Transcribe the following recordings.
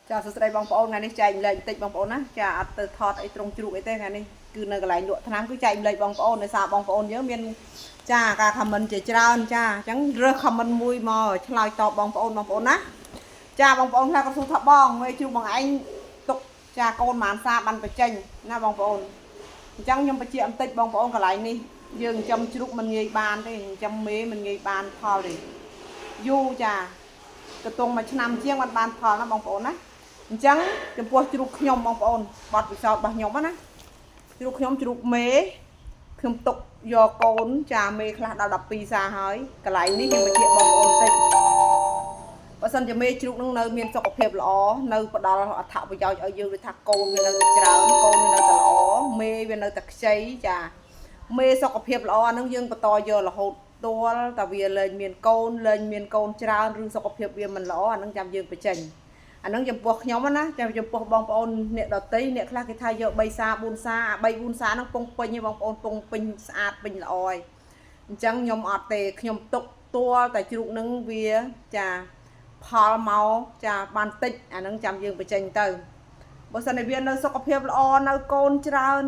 ចាសួស្តីបងប្អូនថ្ងៃនេះចែកម្លែកបន្តិចបងប្អូនណាចាអត់ទៅថតអីត្រង់ជ្រូកអីទេថ្ងៃនេះគឺនៅកន្លែងលក់ថ្នាំគឺចែកម្លែកបងប្អូនដោយសារបងប្អូនយើងមានចាការខមមិនជាច្រើនចាអញ្ចឹងរើសខមមិនមួយមកឆ្លើយតបបងប្អូនណាចាបងប្អូនខ្លះក៏សួរថាបងមេជ្រូកបងឯងទុកចាកូនម៉ានសាបានបញ្ចេញណាបងប្អូនអញ្ចឹងខ្ញុំបញ្ជាក់បន្តិចបងប្អូនកន្លែងនេះយើងចិញ្ចឹមជ្រូកមិនងាយបានទេចិញ្ចឹមមេមិនងាយបានផលទេយូរចាកន្ទង់មួយឆ្នាំជាងបានផលណាបងប្អូនណាអញ្ចឹងចំពោះជ្រូកខ្ញុំបងប្អូនបត់ពិសោធន៍របស់ខ្ញុំណាជ្រូកខ្ញុំជ្រូកមេខ្ញុំទុកយកកូនចាមេខ្លះដល់12សាហើយកន្លែងនេះខ្ញុំបញ្ជាក់បងប្អូនបន្តិចបើសិនជាមេជ្រូកនឹងនៅមានសុខភាពល្អនៅផ្ដល់អត្ថប្រយោជន៍ឲ្យយើងដូចថាកូនវានៅតែច្រើនកូនវានៅតែល្អមេវានៅតែខ្ចីចាមេសុខភាពល្អអានឹងយើងបន្តយករហូតទាល់តែវាលែងមានកូនច្រើនឬសុខភាពវាមិនល្អអានឹងចាំយើងបញ្ចេញអានឹងចំពោះខ្ញុំណាចាំចំពោះបងប្អូនអ្នកដតីអ្នកខ្លះគេថាយក3សា4សា3 4សាហ្នឹងពងពេញទេបងប្អូនពងពេញស្អាតពេញល្អហើយអញ្ចឹងខ្ញុំអត់ទេខ្ញុំទុកទាល់តែជ្រូកនឹងវាចាផលមកចាបានតិចអានឹងចាំយើងបញ្ចេញទៅបើសិនតែវានៅសុខភាពល្អនៅកូនច្រើន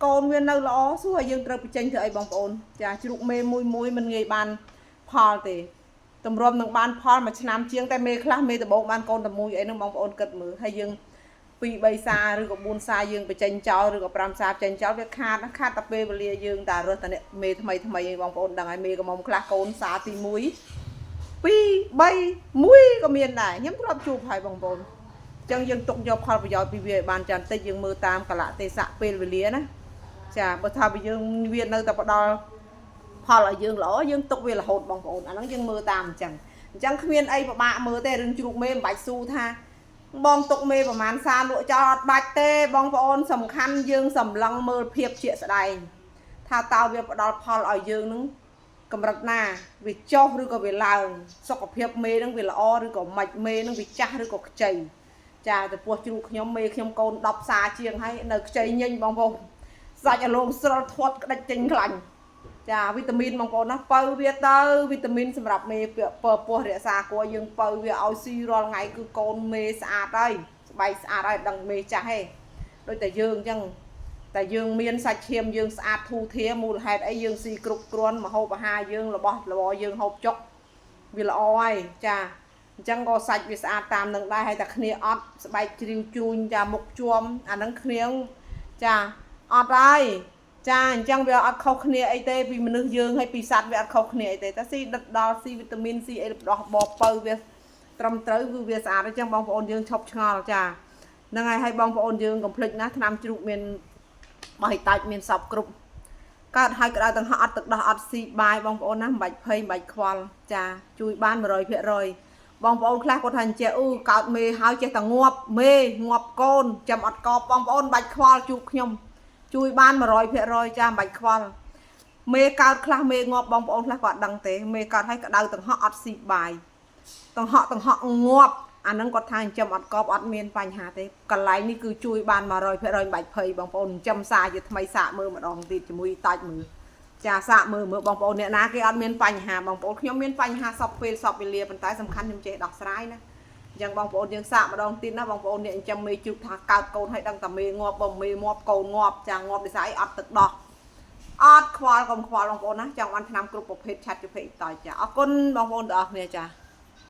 កូនវានៅល្អសួរឲ្យយើងត្រូវបញ្ចេញធ្វើអីបងប្អូនចាជ្រូកមេមួយមិនងាយបានផលទេតម្រាំនឹងបានផលមួយឆ្នាំជាងតែមេខ្លះមេដបោកបានកូនតែមួយអីហ្នឹងបងប្អូនគិតមើលហើយយើង2 3សាឬក៏4សាយើងបញ្ចេញចោលឬក៏5សាបញ្ចេញចោលវាខាតតែពេលវេលាយើងតែរើសតែមេថ្មីឯងបងប្អូនដឹងហើយមេកំមុំខ្លះកូនសាទី1 2 3 1ក៏មានដែរខ្ញុំធ្លាប់ជួបហើយបងប្អូនអញ្ចឹងយើងទុកយកផលប្រយោជន៍ពីវាឲ្យបានច្រើនតិចយើងមើលតាមកលៈទេសៈពេលវេលាណាចាបើថាយើងវានៅតែផ្ដល់ផលឲ្យយើងល្អយើងទុកវារហូតបងប្អូនអាហ្នឹងយើងមើលតាមអញ្ចឹងគ្មានអីពិបាកមើលទេរឿងជ្រូកមេមិនបាច់ស៊ូថាបងទុកមេប្រហែលសាលក់ចោលអត់បាច់ទេបងប្អូនសំខាន់យើងសម្លឹងមើលភាពជាក់ស្ដែងថាតើវាផ្ដល់ផលឲ្យយើងនឹងកម្រិតណាវាចុះឬក៏វាឡើងសុខភាពមេនឹងវាល្អឬក៏មិនមេនឹងវាចាស់ឬក៏ខ្ចីចាទៅពោះជ្រូកខ្ញុំមេខ្ញុំកូន10សាជាងហើយនៅខ្ចីញញបងប្អូនសាច់អាឡូងស្រល់ធាត់ក្តិចចេញខ្លាញ់ចាវីតាមីនបងប្អូនណាបើវាទៅវីតាមីនសម្រាប់មេពោះរក្សាគួរយើងបើវាឲ្យស៊ីរាល់ថ្ងៃគឺកូនមេស្អាតហើយស្បែកស្អាតហើយដឹងមេចាស់ហេដូចតែយើងអញ្ចឹងតែយើងមានសាច់ឈាមយើងស្អាតធូរធារមូលហេតុអីយើងស៊ីគ្រប់គ្រាន់មហូបអាហារយើងរបស់យើងហូបចុកវាល្អហើយចាអញ្ចឹងក៏សាច់វាស្អាតតាមនឹងដែរហើយតែគ្នាអត់ស្បែកជ្រីវជួញចាមុខជួមអាហ្នឹងគ្នាចាអត់ហើយចាអញ្ចឹងវាអត់ខុសគ្នាអីទេពីមនុស្សយើងហើយពីសត្វវាអត់ខុសគ្នាអីទេតែស៊ីដិតដល់ស៊ីវីតាមីនស៊ីអីរបស់បបបើវាត្រឹមត្រូវគឺវាស្អាតអញ្ចឹងបងប្អូនយើងឈប់ឆ្ងល់ចាហ្នឹងហើយបងប្អូនយើងកុំភ្លេចណាថ្នាំជ្រូកមានបោះតាច់មានសពគ្រប់កើតឲ្យក្តៅទាំងហោះអត់ទឹកដោះអត់ស៊ីបាយបងប្អូនណាមិនបាច់ភ័យមិនបាច់ខ្វល់ចាជួយបាន100%បងប្អូនខ្លះគាត់ថាអញ្ចេះកើតមេហើយចេះតែងាប់មេងាប់កូនចាំអត់កប់បងប្អូនមិនបាច់ខ្វល់ជួបខ្ញុំជួយបាន100%ចាមិនបាច់ខ្វល់មេកើតខ្លះមេងាប់បងប្អូនខ្លះគាត់ដឹងទេមេកើតឲ្យក្តៅទាំងហោះអត់ស៊ីបាយទាំងហោះងាប់អាហ្នឹងគាត់ថាចិញ្ចឹមអត់កប់អត់មានបញ្ហាទេកន្លែងនេះគឺជួយបាន100%មិនបាច់ភ័យបងប្អូនចិញ្ចឹមសាជាថ្មីសាកមើលម្ដងទៀតជាមួយតាច់មើលចាសាកមើលបងប្អូនអ្នកណាគេអត់មានបញ្ហាបងប្អូនខ្ញុំមានបញ្ហាសពពេលសពវេលាប៉ុន្តែសំខាន់ខ្ញុំចេះដោះស្រាយណាអញ្ចឹងបងប្អូនយើងសាកម្ដងទៀតណាបងប្អូនអ្នកចិញ្ចឹមមេជ្រូកថាកើតកូនឲ្យដឹងតែមេងាប់បើមេងាប់កូនងាប់ចាងាប់ដោយសារអីអត់ទឹកដោះអត់ខ្វល់កុំខ្វល់បងប្អូនណាចង់បានឆ្នាំគ្រប់ប្រភេទឆាត់ជភេតតចាអរគុណបងប្អូនទាំងអស់គ្នាចា